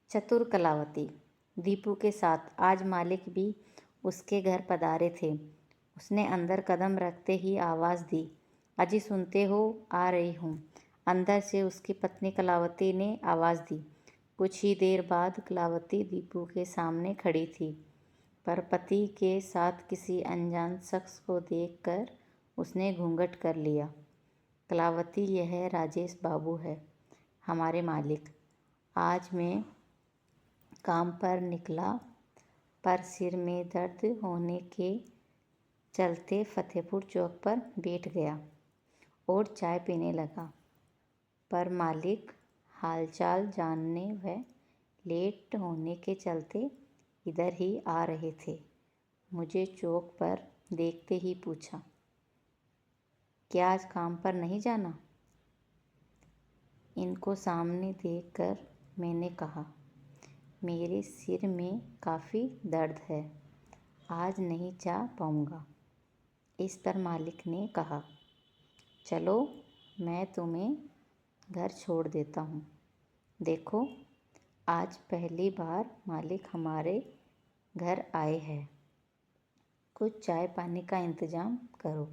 चतुर कलावती। दीपू के साथ आज मालिक भी उसके घर पधारे थे। उसने अंदर कदम रखते ही आवाज़ दी, अजी सुनते हो, आ रही हूँ। अंदर से उसकी पत्नी कलावती ने आवाज़ दी। कुछ ही देर बाद कलावती दीपू के सामने खड़ी थी, पर पति के साथ किसी अनजान शख्स को देखकर उसने घूंघट कर लिया। कलावती, यह राजेश बाबू है, हमारे मालिक। आज मैं काम पर निकला, पर सिर में दर्द होने के चलते फतेहपुर चौक पर बैठ गया और चाय पीने लगा। पर मालिक हालचाल जानने व लेट होने के चलते इधर ही आ रहे थे। मुझे चौक पर देखते ही पूछा, क्या आज काम पर नहीं जाना? इनको सामने देखकर मैंने कहा, मेरे सिर में काफ़ी दर्द है, आज नहीं जा पाऊँगा। इस पर मालिक ने कहा, चलो मैं तुम्हें घर छोड़ देता हूँ। देखो, आज पहली बार मालिक हमारे घर आए हैं, कुछ चाय पानी का इंतज़ाम करो।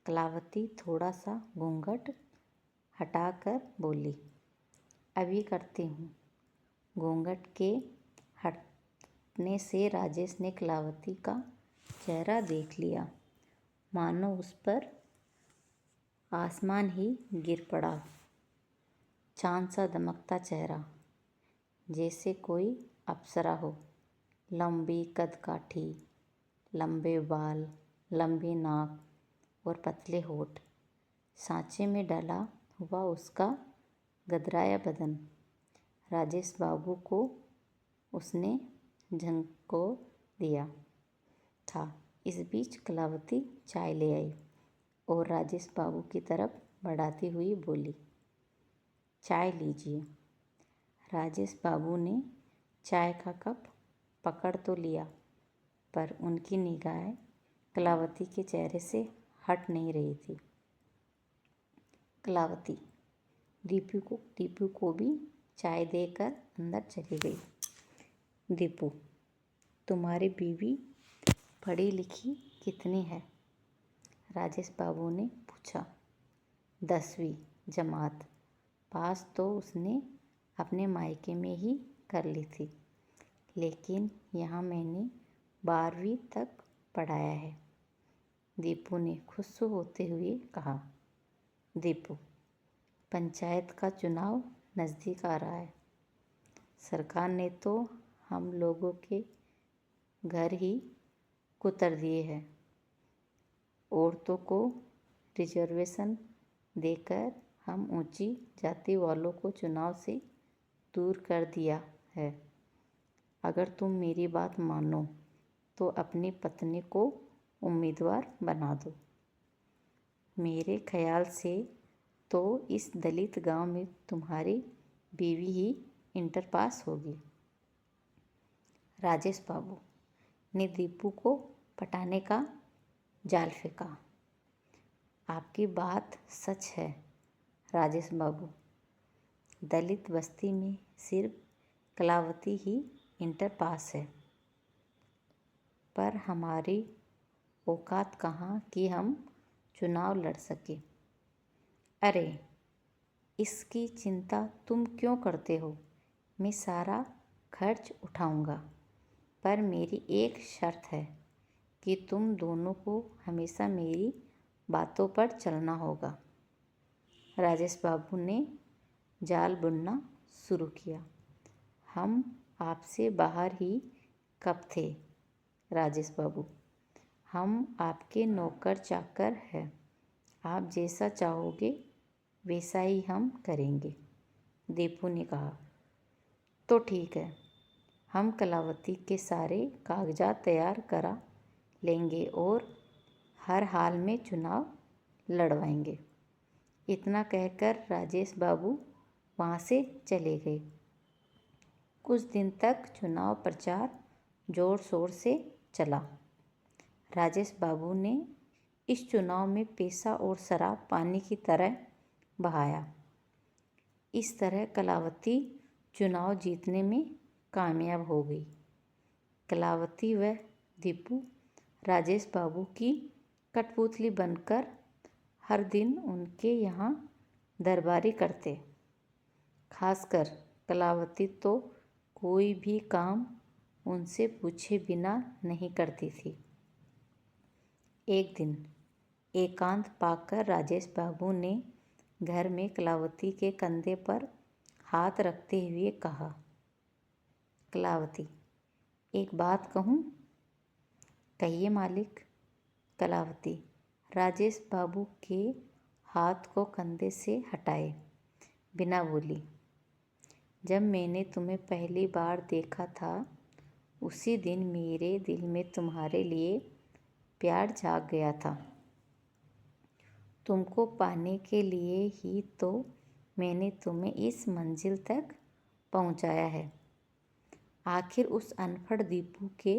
कलावती थोड़ा सा घूंघट हटाकर बोली, अभी करती हूँ। घूंघट के हटने से राजेश ने कलावती का चेहरा देख लिया, मानो उस पर आसमान ही गिर पड़ा। चांद सा दमकता चेहरा, जैसे कोई अप्सरा हो। लंबी कदकाठी, लंबे बाल, लंबी नाक और पतले होठ। सांचे में डला हुआ उसका गदराया बदन राजेश बाबू को उसने झंकोर दिया था। इस बीच कलावती चाय ले आई और राजेश बाबू की तरफ बढ़ाती हुई बोली, चाय लीजिए। राजेश बाबू ने चाय का कप पकड़ तो लिया, पर उनकी निगाहें कलावती के चेहरे से हट नहीं रही थी। कलावती दीपू को भी चाय देकर अंदर चली गई। दीपू, तुम्हारी बीवी पढ़ी लिखी कितनी है? राजेश बाबू ने पूछा। 10वीं जमात पास तो उसने अपने मायके में ही कर ली थी, लेकिन यहाँ मैंने 12वीं तक पढ़ाया है, दीपू ने खुश होते हुए कहा। दीपू, पंचायत का चुनाव नज़दीक आ रहा है। सरकार ने तो हम लोगों के घर ही कुतर दिए हैं। औरतों को रिजर्वेशन देकर हम ऊंची जाति वालों को चुनाव से दूर कर दिया है। अगर तुम मेरी बात मानो तो अपनी पत्नी को उम्मीदवार बना दो। मेरे ख्याल से तो इस दलित गांव में तुम्हारी बीवी ही इंटर पास होगी। राजेश बाबू ने दीपू को पटाने का जाल फेंका। आपकी बात सच है राजेश बाबू, दलित बस्ती में सिर्फ कलावती ही इंटर पास है, पर हमारी औकात कहाँ कि हम चुनाव लड़ सके। अरे, इसकी चिंता तुम क्यों करते हो? मैं सारा खर्च उठाऊंगा, पर मेरी एक शर्त है कि तुम दोनों को हमेशा मेरी बातों पर चलना होगा। राजेश बाबू ने जाल बुनना शुरू किया। हम आपसे बाहर ही कब थे राजेश बाबू? हम आपके नौकर चाकर हैं। आप जैसा चाहोगे वैसा ही हम करेंगे, दीपू ने कहा। तो ठीक है, हम कलावती के सारे कागजात तैयार करा लेंगे और हर हाल में चुनाव लड़वाएंगे। इतना कहकर राजेश बाबू वहाँ से चले गए। कुछ दिन तक चुनाव प्रचार जोर शोर से चला। राजेश बाबू ने इस चुनाव में पैसा और शराब पानी की तरह बहाया। इस तरह कलावती चुनाव जीतने में कामयाब हो गई। कलावती व दीपू राजेश बाबू की कठपुतली बनकर हर दिन उनके यहाँ दरबारी करते। खासकर कलावती तो कोई भी काम उनसे पूछे बिना नहीं करती थी। एक दिन एकांत पाकर राजेश बाबू ने घर में कलावती के कंधे पर हाथ रखते हुए कहा, कलावती, एक बात कहूँ? कहिए मालिक। कलावती राजेश बाबू के हाथ को कंधे से हटाए बिना बोली, जब मैंने तुम्हें पहली बार देखा था उसी दिन मेरे दिल में तुम्हारे लिए प्यार जाग गया था। तुमको पाने के लिए ही तो मैंने तुम्हें इस मंजिल तक पहुंचाया है। आखिर उस अनपढ़ दीपू के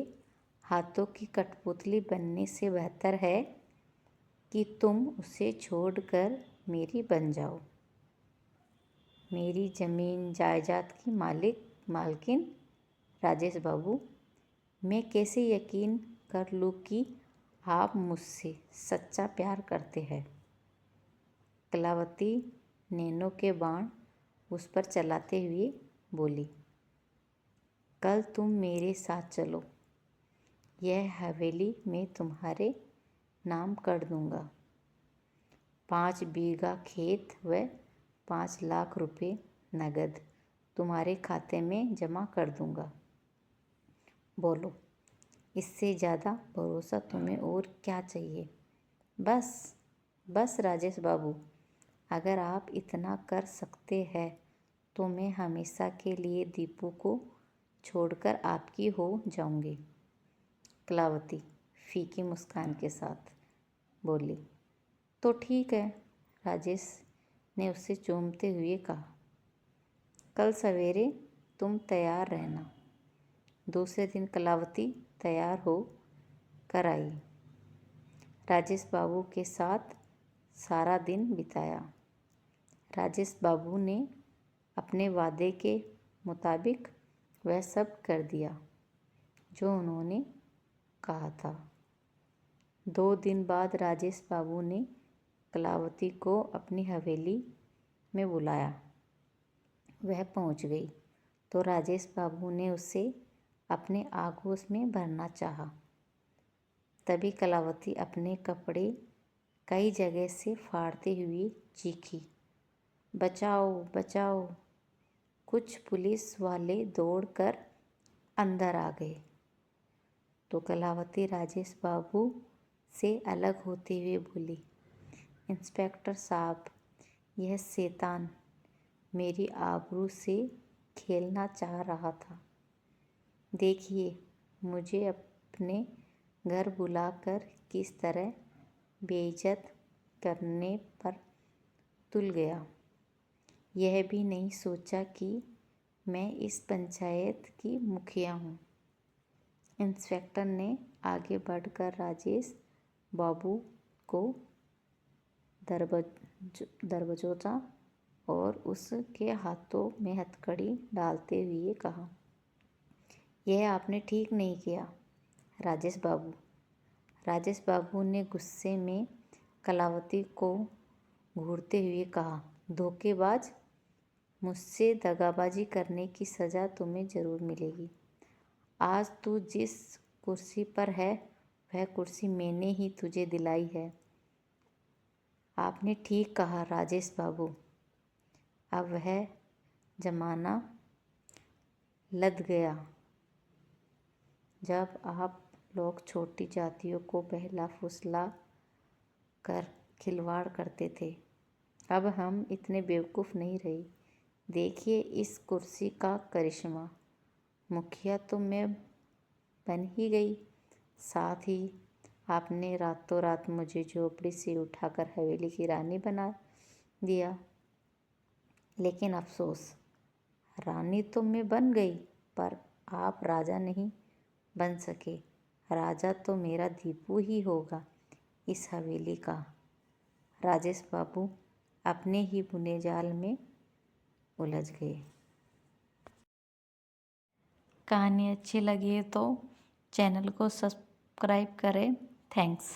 हाथों की कठपुतली बनने से बेहतर है कि तुम उसे छोड़कर मेरी बन जाओ। मेरी ज़मीन जायदाद की मालकिन राजेश बाबू, मैं कैसे यकीन कर लूँ कि आप मुझसे सच्चा प्यार करते हैं। कलावती नैनों के बाण उस पर चलाते हुए बोली, कल तुम मेरे साथ चलो, यह हवेली मैं तुम्हारे नाम कर दूंगा। 5 बीघा खेत व 5 लाख रुपए नगद तुम्हारे खाते में जमा कर दूंगा। बोलो, इससे ज़्यादा भरोसा तुम्हें और क्या चाहिए? बस राजेश बाबू, अगर आप इतना कर सकते हैं तो मैं हमेशा के लिए दीपू को छोड़कर आपकी हो जाऊंगी। कलावती फीकी मुस्कान के साथ बोली, तो ठीक है। राजेश ने उसे चूमते हुए कहा, कल सवेरे तुम तैयार रहना। दूसरे दिन कलावती तैयार हो कर आई। राजेश बाबू के साथ सारा दिन बिताया। राजेश बाबू ने अपने वादे के मुताबिक वह सब कर दिया जो उन्होंने कहा था। 2 दिन बाद राजेश बाबू ने कलावती को अपनी हवेली में बुलाया। वह पहुंच गई तो राजेश बाबू ने उसे अपने आगोश में भरना चाहा। तभी कलावती अपने कपड़े कई जगह से फाड़ते हुए चीखी, बचाओ बचाओ। कुछ पुलिस वाले दौड़कर अंदर आ गए तो कलावती राजेश बाबू से अलग होते हुए बोली, इंस्पेक्टर साहब, यह शैतान मेरी आबरू से खेलना चाह रहा था। देखिए मुझे अपने घर बुलाकर किस तरह बेइज्जत करने पर तुल गया। यह भी नहीं सोचा कि मैं इस पंचायत की मुखिया हूँ। इंस्पेक्टर ने आगे बढ़कर राजेश बाबू को दरबोचा और उसके हाथों में हथकड़ी डालते हुए कहा, यह आपने ठीक नहीं किया राजेश बाबू। राजेश बाबू ने गुस्से में कलावती को घूरते हुए कहा, धोखेबाज, मुझसे दगाबाजी करने की सज़ा तुम्हें ज़रूर मिलेगी। आज तू जिस कुर्सी पर है वह कुर्सी मैंने ही तुझे दिलाई है। आपने ठीक कहा राजेश बाबू। अब वह जमाना लद गया जब आप लोग छोटी जातियों को बहला फुसला कर खिलवाड़ करते थे। अब हम इतने बेवकूफ़ नहीं रहे। देखिए इस कुर्सी का करिश्मा। मुखिया तो मैं बन ही गई, साथ ही आपने रातों रात मुझे झोपड़ी से उठाकर हवेली की रानी बना दिया। लेकिन अफसोस, रानी तो मैं बन गई पर आप राजा नहीं बन सके। राजा तो मेरा दीपू ही होगा इस हवेली का। राजेश बाबू अपने ही बुने जाल में उलझ गए। कहानी अच्छी लगी है तो चैनल को सब्सक्राइब करें। थैंक्स।